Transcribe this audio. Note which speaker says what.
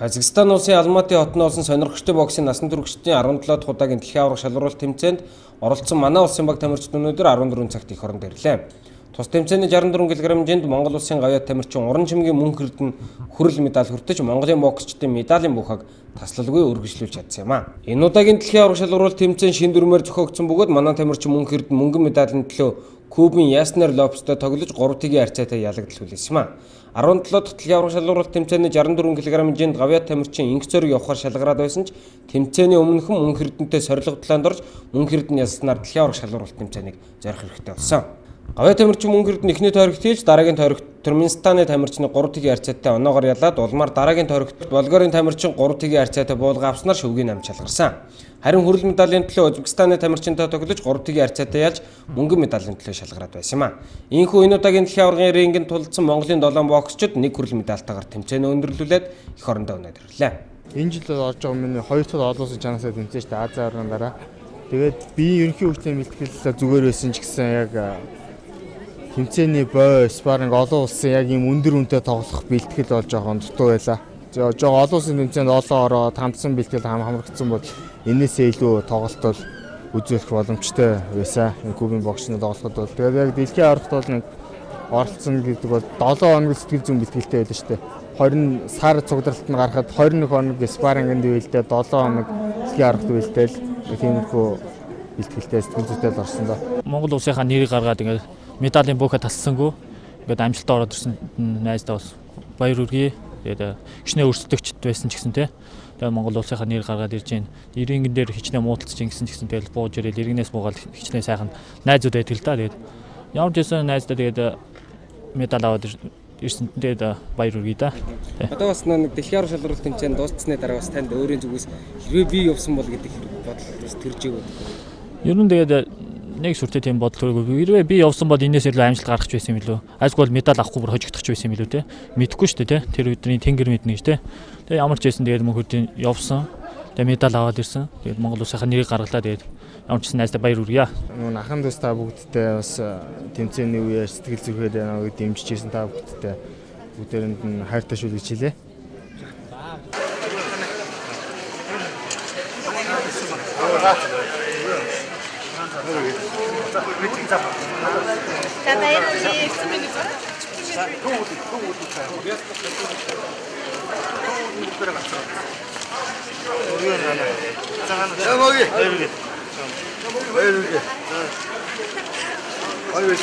Speaker 1: Казахстан улсын Алматы хотод олсон сонирхолтой боксын насан туршидтын 17 дахь удаагийн дэлхийн аварга шалгаруулалт тэмцээнд оролцсон манай улсын баг тамирчид өнөөдөр 14 цагт их оронд ирлээ. Тус тэмцээний 64 кг хэмжээнд Монгол улсын гавьяа тамирчин Уран Чимгийн мөнх эрдэнэ хүрэл медаль хүртэж Монголын боксчдын медалийн бүхэг таслалгүй өргөжлүүлж чадсан юм а. Энэ удаагийн дэлхийн аварга шалгаруулалт тэмцээн шин дүрмээр зохиогдсон бөгөөд манай тамирчин мөнх эрдэнэ мөнгөн медалийн төлөө Кубын Яснер Лопестой тоглож 3 тгийн арцаатай ялагдал хүлээсэн юм а. 17 дахь дэлхийн аварга шалгаруулалт тэмцээний 64 кг хэмжээнд гавьяа тамирчин инх зөрөг явахаар шалгараад байсан ч тэмцээний өмнөхөн мөнх эрдэнэтэй сорилго талаанд орж мөнх эрдэнэ ялснаар дэлхийн аварга шалгаруулалт тэмцээнийг зорих хэрэгтэй болсон. Гавьяа тамирчин мөнх эрдэнэ эхний тойрогт хийж дараагийн тойрогт Туркменстаны тамирчны 3 тгийн арцаатай оноогоор ялаад улмаар дараагийн тойрогт Болгарийн тамирчин 3 тгийн арцаатай буулга авснаар шүвгийн амж шалгарсан. Харин хүрэл медалийн төлөө Узбекистаны тамирчинтай тоглож 3 тгийн арцаатай ялж мөнгөн медалийн төлөө шалгараад байсан юм а. Ийхүү энэ удаагийн дэлхийн аваргын рингэнд тулдсан Монголын 7 боксчид нэг хүрэл медальтайгаар тэмцээнээ өндөрлүүлээд их орондоо өнөөдөрлөө.
Speaker 2: Энэ жил орж байгаа миний 2 дахь олон улсын чанасаа тэмцээч та Ази аваргын дараа. Тэгээд би ерөнхий хөгжлийн бэлтгэл зүгээр байсан ч гэсэн яг тэмцээний бой спарринг олон улсын яг ийм өндөр үнэтэй тоглох бэлтгэл болж байгаа нь дутуу байлаа. Жоо олон улсын тэмцээнд олон ороод хамтсан бэлтгэл хамрагдсан бол энээсээ илүү тоглолт бол үзүүлэх боломжтой байсан. Энэ Кубын боксны тоглоход бол тэгээд яг дэлхийн аваргад бол нэг оролцсон гэдэг бол 7 хоног сэтгэл зүйн бэлтгэлтэй байдаг шүү дээ. 20 сар цугдралт нь гарахад 21 хоног спаррингд үйлдээ 7 хоног дэлхийн аваргад үйлдээл тиймэрхүү бэлтгэлтэй сэтгэл зүйтэй л орсон доо.
Speaker 3: Монгол улсынхаа нэрийг гаргаад ингээд медалийн бүхэ таслсангүй ингээд амжилттай ороод ирсэн найздаа бас баяр хүргэе. Тэгээд хичнээн өрсөлдөгчд байсан ч гэсэн тэгээд Монгол улсынхаа нэр гаргаад ирж байна. Иргэн дээр хичнээн муудалцж ингэсэн ч гэсэн тэгээд бууж ирэл иргэнээс буугаад хичнээн сайхан найзууд байдаг л да. Тэгээд ямар ч байсан найздаа тэгээд медаль аваад ирсэн тэгээд баяр хүргэе да.
Speaker 1: Одоо бас нэг дэлхийн аварга шалгаруулалт тэмцээнд дуусцсны дараа бас танд өөрийн зүгээс хэрвээ би явсан бол гэдэг бодол бас төрж өгөөд.
Speaker 3: Ер нь тэгээд нэг сүртэй тийм бодол төрөөгөө. Хэрвээ би явсан бол энэс илүү амжилт гаргах байсан юм билүү? Айсгүй бол медаль авахгүй бүр хожигдох байсан юм билүү те? Мэдхгүй шүү дээ те. Тэр өдрийн тэнгэр мэднэ гэж те. Тэгээ ямар ч байсан тэгээд мөнхөрдийн явсан. Тэгээ медаль аваад ирсэн. Тэгээд Монгол улсынхаа нэрийг гаргалаа тэгээд ямар ч гэсэн найздаа баяр хүргье.
Speaker 2: Нүүн ахын дэс та бүгдтэй бас тэмцээний үеэр сэтгэл зүрхээр нэг дэмжиж ирсэн та бүгдтэй бүгдээрэнд нь хайртай шүлгэж хэлээ.
Speaker 4: За баярлалаа.
Speaker 1: Ой,